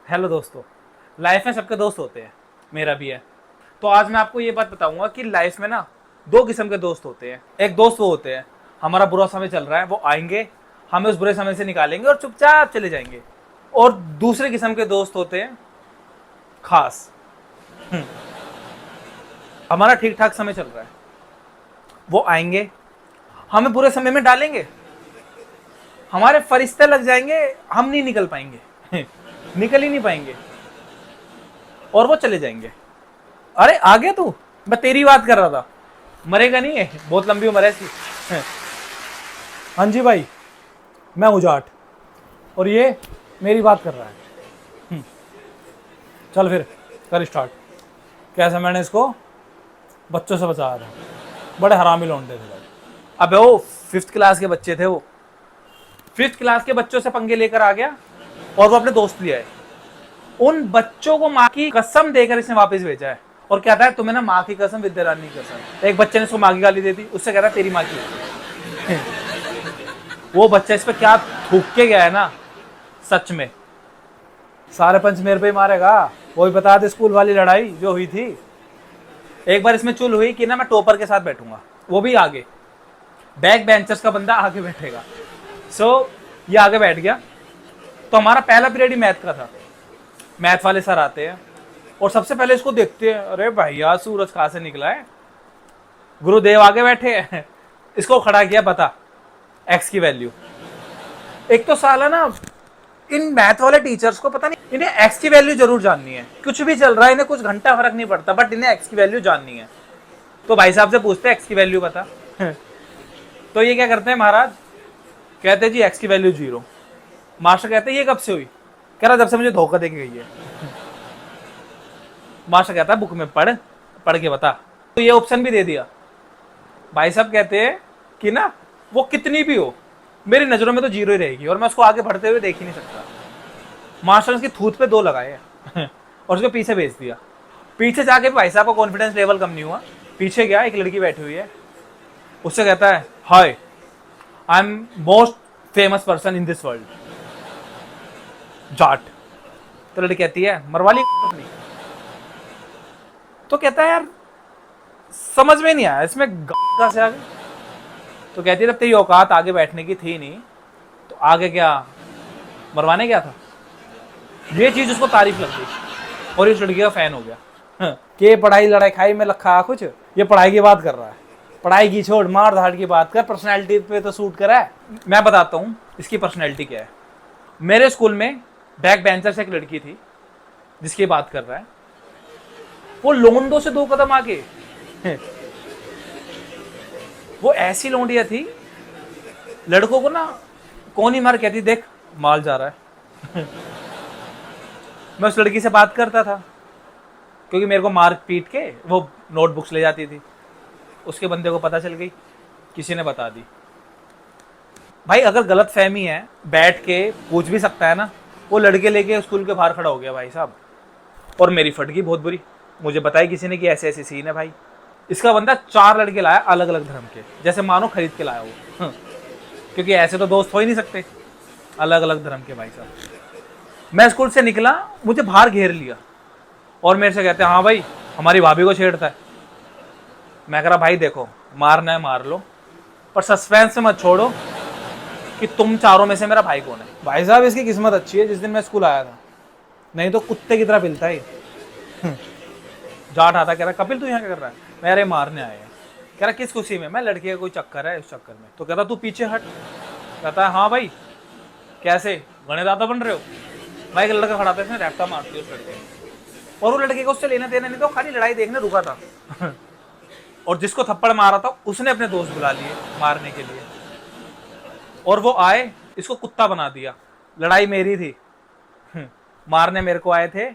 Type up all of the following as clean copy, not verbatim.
Hello दोस्तों। Life में सबके दोस्त होते हैं, मेरा भी है। तो आज मैं आपको ये बात बताऊंगा कि लाइफ में ना दो किस्म के दोस्त होते हैं। एक दोस्त वो होते हैं, हमारा बुरा समय चल रहा है, वो आएंगे, हमें उस बुरे समय से निकालेंगे और चुपचाप चले जाएंगे। और दूसरे किस्म के दोस्त होते हैं खास। हमारा ठीक ठाक समय चल रहा है, वो आएंगे, हमें बुरे समय में डालेंगे, हमारे फरिश्ते लग जाएंगे, हम नहीं निकल पाएंगे। निकल ही नहीं पाएंगे और वो चले जाएंगे। अरे आ गया तू, मैं तेरी बात कर रहा था। मरेगा नहीं है, बहुत लंबी उम्र है इसकी। हाँ जी भाई, मैं हूँ जाट और ये मेरी बात कर रहा है। चल फिर कर स्टार्ट। कैसे मैंने इसको बच्चों से बचाया था, बड़े हरामी लौंडे थे भाई। अबे वो 5th क्लास के बच्चे थे, वो 5th क्लास के बच्चों से पंगे लेकर आ गया और वो अपने दोस्त लिया है। उन बच्चों को माँ की कसम देकर इसने वापस भेजा है और कहता है तुम्हें ना माँ की कसम विद्यारानी की कसम। एक बच्चे ने इसको माँ की गाली दे दी, उससे कहता है तेरी माँ की। वो बच्चा इस पे क्या थूक के गया है ना, सच में सारे पंच मेरे पे ही मारेगा। वो भी बता दे स्कूल वाली लड़ाई जो हुई थी, एक बार इसमें चुल हुई कि ना मैं टॉपर के साथ बैठूंगा, वो भी आगे, बैक बेंचर्स का बंदा आगे बैठेगा। ये आगे बैठ गया। तो हमारा पहला पीरियड ही मैथ का था। मैथ वाले सर आते हैं और सबसे पहले इसको देखते हैं, अरे भैया सूरज कहाँ से निकला है। गुरुदेव आगे बैठे हैं, इसको खड़ा किया, बता एक्स की वैल्यू। एक तो साला ना इन मैथ वाले टीचर्स को पता नहीं, इन्हें एक्स की वैल्यू जरूर जाननी है। कुछ भी चल रहा है, इन्हें कुछ घंटा फर्क नहीं पड़ता, बट इन्हें एक्स की वैल्यू जाननी है। तो भाई साहब से पूछते हैं एक्स की वैल्यू बता। तो ये क्या करते हैं महाराज, कहते हैं जी एक्स की वैल्यू 0। मास्टर कहते हैं ये कब से हुई, कह रहा जब से मुझे धोखा दे के गई है। मास्टर कहता है बुक में पढ़ के बता। तो ये ऑप्शन भी दे दिया। भाई साहब कहते हैं कि ना वो कितनी भी हो, मेरी नजरों में तो 0 ही रहेगी और मैं उसको आगे बढ़ते हुए देख ही नहीं सकता। मास्टर ने उसकी थूत पे 2 लगाए और उसको पीछे भेज दिया। पीछे जाके भाई साहब का कॉन्फिडेंस लेवल कम नहीं हुआ। पीछे गया, एक लड़की बैठी हुई है, उससे कहता है hi I am most famous person in this world, Jat. तो लड़की कहती है मरवा ली अपनी। तो कहता है यार समझ में नहीं आया इसमें कहां से आ गई। तो कहती है जब तेरी औकात आगे बैठने की थी नहीं तो आगे क्या मरवाने क्या था। ये चीज उसको तारीफ लग गई और इस लड़की का फैन हो गया। के पढ़ाई लड़ाई खाई में लखा कुछ, ये पढ़ाई की बात कर रहा है। पढ़ाई की छोड़, मार धाड़ की बात कर, पर्सनैलिटी पे तो सूट करा है। मैं बताता हूँ इसकी पर्सनैलिटी क्या है। मेरे स्कूल में बैक बेंचर से एक लड़की थी जिसकी बात कर रहा है, वो लोंडो से 2 कदम आगे। वो ऐसी लोंडिया थी, लड़कों को ना कौन ही मार कहती देख माल जा रहा है। मैं उस लड़की से बात करता था क्योंकि मेरे को मार पीट के वो नोटबुक्स ले जाती थी। उसके बंदे को पता चल गई, किसी ने बता दी। भाई अगर गलत फहमी है बैठ के पूछ भी सकता है ना। वो लड़के लेके स्कूल के बाहर खड़ा हो गया भाई साहब, और मेरी फट गई बहुत बुरी। मुझे बताई किसी ने कि ऐसे ऐसे सीन है भाई। इसका बंदा 4 लड़के लाया अलग अलग धर्म के, जैसे मानो खरीद के लाया वो। क्योंकि ऐसे तो दोस्त हो ही नहीं सकते, अलग अलग धर्म के भाई साहब। मैं स्कूल से निकला, मुझे बाहर घेर लिया और मेरे से कहते हैं हाँ भाई हमारी भाभी को छेड़ता है। मैं कह रहा भाई देखो मारना है मार लो, पर सस्पेंस से मत छोड़ो कि तुम चारों में से मेरा भाई कौन है। भाई साहब इसकी किस्मत अच्छी है जिस दिन मैं स्कूल आया था, नहीं तो कुत्ते की तरह पिलता है। जाट आता, कह रहा कपिल तू यहाँ क्या कर रहा है। मैं अरे मारने आए हैं। कह रहा किस खुशी में। मैं लड़के का कोई चक्कर है, इस चक्कर में। तो कहता तू पीछे हट। कहता है हाँ भाई कैसे गणेदाता बन रहे हो। भाई एक लड़का खड़ा था, इसने रैप्टा मारती उस लड़के, और वो लड़के को उससे लेना देना नहीं, तो खाली लड़ाई देखने रुका था। और जिसको थप्पड़ मारा था उसने अपने दोस्त बुला लिए मारने के लिए, और वो आए, इसको कुत्ता बना दिया। लड़ाई मेरी थी, मारने मेरे को आए थे,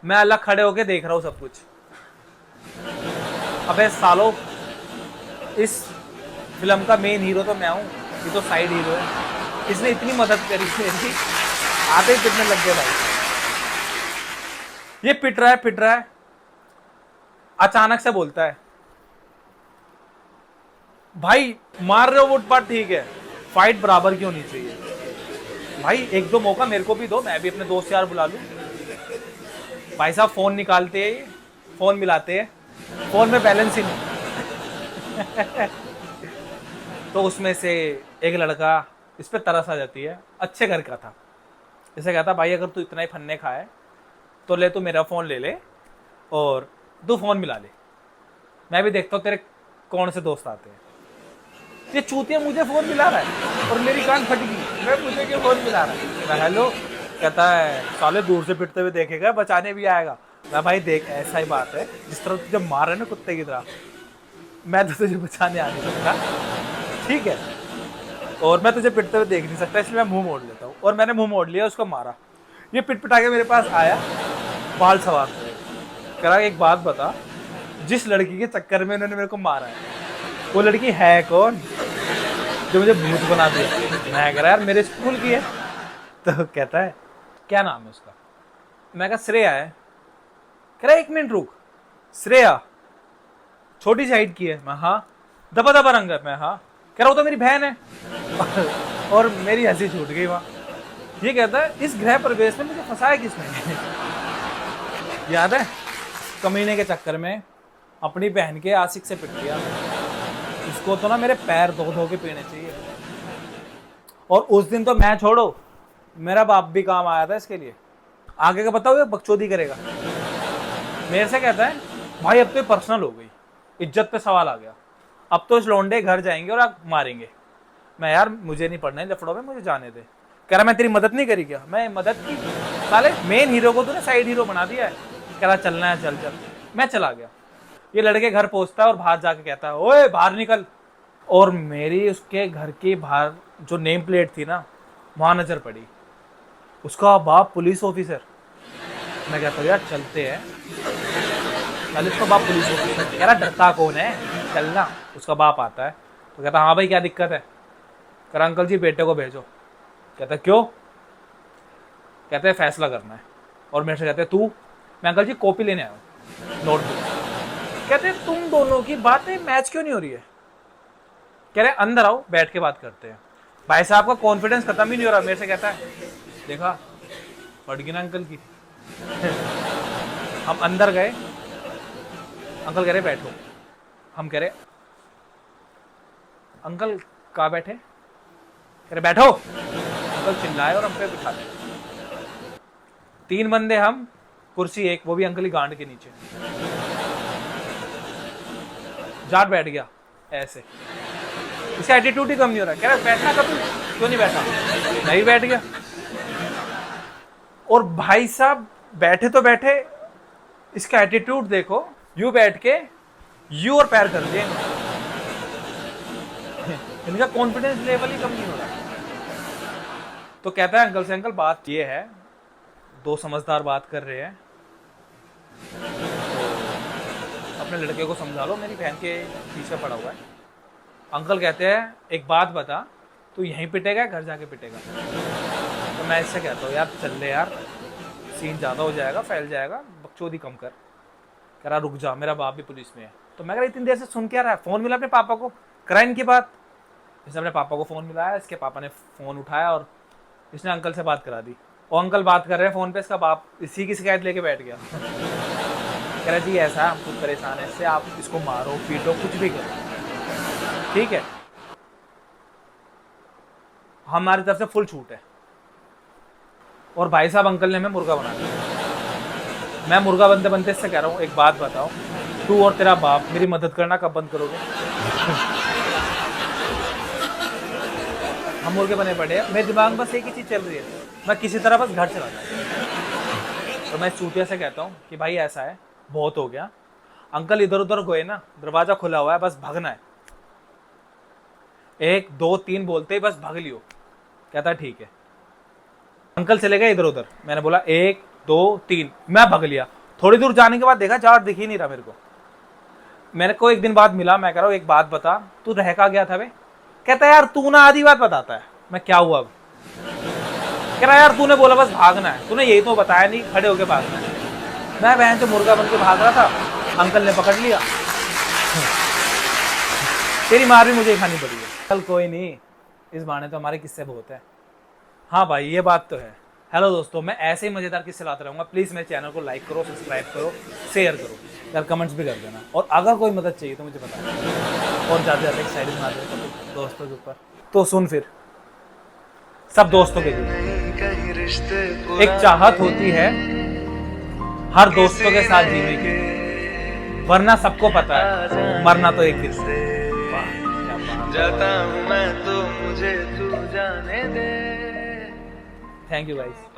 मैं अलग खड़े होके देख रहा हूं सब कुछ। अबे सालो इस फिल्म का मेन हीरो तो मैं हूं, ये तो साइड हीरो है। इसने इतनी मदद करी मेरी, आते ही पिटने लग गए भाई। ये पिट रहा है, अचानक से बोलता है भाई मार रहे हो वोट पाट ठीक है, फाइट बराबर की होनी चाहिए। भाई 1-2 मौका मेरे को भी दो, मैं भी अपने दोस्त यार बुला लूं। भाई साहब फोन निकालते हैं, फोन मिलाते हैं, फोन में बैलेंस ही नहीं। तो उसमें से एक लड़का, इस पे तरस आ जाती है, अच्छे घर का था, इसे कहता भाई अगर तू इतना ही फन्ने खाए तो ले, तू मेरा फ़ोन ले ले और तू फ़ोन मिला ले, मैं भी देखता हूँ तेरे कौन से दोस्त आते हैं। ये चूतिया मुझे फ़ोन मिला रहा है और मेरी कान फट गई, मैं मुझे क्यों फ़ोन मिला रहा है। मैं हेलो, कहता है साले दूर से पिटते हुए देखेगा, बचाने भी आएगा। मैं भाई देख, ऐसा ही बात है, जिस तरह तुझे मार रहे ना कुत्ते की तरह, मैं तो तुझे बचाने आ नहीं सकता, ठीक है, और मैं तुझे पिटते हुए देख नहीं सकता, इसलिए मैं मुंह मोड़ लेता हूँ। और मैंने मुंह मोड़ लिया, उसको मारा। ये पिट पिटा के मेरे पास आया, बाल सवार कह रहा एक बात बता, जिस लड़की के चक्कर में उन्होंने मेरे को मारा है वो लड़की है कौन जो मुझे भूत बना दिया। मैं कह रहा यार मेरे स्कूल की है। तो कहता है क्या नाम है उसका। मैं कहा श्रेया है। कह रहा 1 मिनट रुक, श्रेया छोटी सी हाइट की है। मैं हाँ। दबा दबा रंग है। मैं हाँ। कह रहा वो तो मेरी बहन है। और मेरी हंसी छूट गई वहां। ये कहता है इस गृह प्रवेश में मुझे फंसाया किसने। याद है कमीने के चक्कर में अपनी बहन के आशिक से पिट दिया। इसको तो ना मेरे पैर धो धो के पीने चाहिए। और उस दिन तो मैं छोड़ो, मेरा बाप भी काम आया था इसके लिए। आगे का बताओ, ये बकचोदी करेगा। मेरे से कहता है भाई अब तो पर्सनल हो गई, इज्जत पे सवाल आ गया, अब तो इस लौंडे घर जाएंगे और आप मारेंगे। मैं यार मुझे नहीं पढ़ना है लफड़ों में, मुझे जाने दे। कह रहा मैं तेरी मदद नहीं करी क्या। मैं मदद की, साले मेन हीरो को तूने साइड हीरो बना दिया है। कह रहा चलना है चल चल। मैं चला गया। ये लड़के घर पहुंचता है और बाहर जाके कहता है ओए बाहर निकल। और मेरी उसके घर के बाहर जो नेम प्लेट थी ना, वहां नजर पड़ी, उसका बाप पुलिस ऑफिसर। मैं कहता हूँ यार चलते हैं, कल इसका बाप पुलिस ऑफिसर। कह रहा डरता कौन है, चलना। उसका बाप आता है तो कहता हाँ भाई क्या दिक्कत है। कह रहा अंकल जी बेटे को भेजो। कहता क्यों। कहते हैं फैसला करना है। और मेरे से कहते हैं तू। मैं अंकल जी कॉपी लेने आया हूँ, नोटबुक। कहते हैं तुम दोनों की बातें मैच क्यों नहीं हो रही है। कह रहे अंदर आओ बैठ के बात करते हैं। भाई साहब का कॉन्फिडेंस खत्म ही नहीं हो रहा। मेरे से कहता है देखा पड़ गई ना अंकल की। हम अंदर गए, अंकल कह रहे बैठो। हम कह रहे अंकल कहाँ बैठे। कह रहे बैठो। अंकल चिल्लाए और हम पे बिठा दिए। 3 बंदे हम, कुर्सी एक, वो भी अंकल की गांड के नीचे। जाट बैठ गया ऐसे। इसका एटीट्यूड ही कम नहीं हो रहा। कह रहा बैठना कभी, क्यों नहीं बैठा। नहीं बैठ गया। और भाई साहब बैठे तो बैठे, इसका एटीट्यूड देखो, यू बैठ के यू और पैर कर दिए। इनका कॉन्फिडेंस लेवल ही कम नहीं हो रहा। तो कहता है अंकल से अंकल बात ये है, 2 समझदार बात कर रहे हैं, तो अपने लड़के को समझा लो, मेरी बहन के पीछे पड़ा हुआ है। अंकल कहते हैं एक बात बता, तू यहीं पिटेगा घर जाके पिटेगा। तो मैं इससे कहता हूँ यार चल ले यार, सीन ज़्यादा हो जाएगा, फैल जाएगा, बकचोदी कम कर। कह रहा रुक जा, मेरा बाप भी पुलिस में है। तो मैं कह रहा इतनी देर से सुन क्या रहा है, फ़ोन मिला अपने पापा को, करा इनकी बात। इसने अपने पापा को फ़ोन मिलाया, इसके पापा ने फ़ोन उठाया और इसने अंकल से बात करा दी। और अंकल बात कर रहे हैं फ़ोन पे, इसका बाप इसी की शिकायत लेके बैठ गया। कह रहा जी ऐसा हम खुद परेशान है इससे, आप इसको मारो पीटो कुछ भी करो, ठीक है, हमारी तरफ से फुल छूट है। और भाई साहब अंकल ने हमें मुर्गा बना दिया। मैं मुर्गा बनते बनते इससे कह रहा हूँ एक बात बताओ, तू और तेरा बाप मेरी मदद करना कब बंद करोगे। हम मुर्गे बने पड़े हैं। मेरे दिमाग में बस एक ही चीज़ चल रही है, मैं किसी तरह बस घर चला जाऊँ। तो मैं चूतिया से कहता हूँ कि भाई ऐसा है, बहुत हो गया, अंकल इधर उधर गए ना, दरवाजा खुला हुआ है, बस भागना है। 1 2 3 बोलते ही बस भाग लियो। कहता ठीक है। अंकल चले गए इधर उधर। मैंने बोला 1 2 3, मैं भाग लिया। थोड़ी दूर जाने के बाद देखा जाट दिख ही नहीं रहा मेरे को। मेरे को एक दिन बाद मिला। मैं कह रहा हूँ एक बात बता, तू रह का गया था बे। कहता यार तू ना आधी बात बताता है। मैं क्या हुआ अब। कह रहा यार तूने बोला बस भागना है, तूने यही तो बताया नहीं खड़े होके भागना है। मैं बहन से मुर्गा बन के भाग रहा था, अंकल ने पकड़ लिया। तेरी मार भी मुझे खानी पड़ी है। चल कोई नहीं, इस बहाने तो हमारे किस्से बहुत है। हाँ भाई ये बात तो है हेलो दोस्तों, मैं ऐसे ही मजेदार किस्से लाता रहूंगा। प्लीज मेरे चैनल को लाइक करो, सब्सक्राइब करो, शेयर करो यार, कमेंट्स भी कर देना। और अगर कोई मदद चाहिए तो मुझे बताना। और ज्यादा एक शायरी सुना दे दोस्तों के ऊपर, तो सुन फिर सब दोस्तों के लिए। एक चाहत होती है हर दोस्तों के साथ जीने की, वरना सबको पता है मरना तो एक दिन से। जाता हूं मैं तो मुझे तू जाने दे। Thank you guys.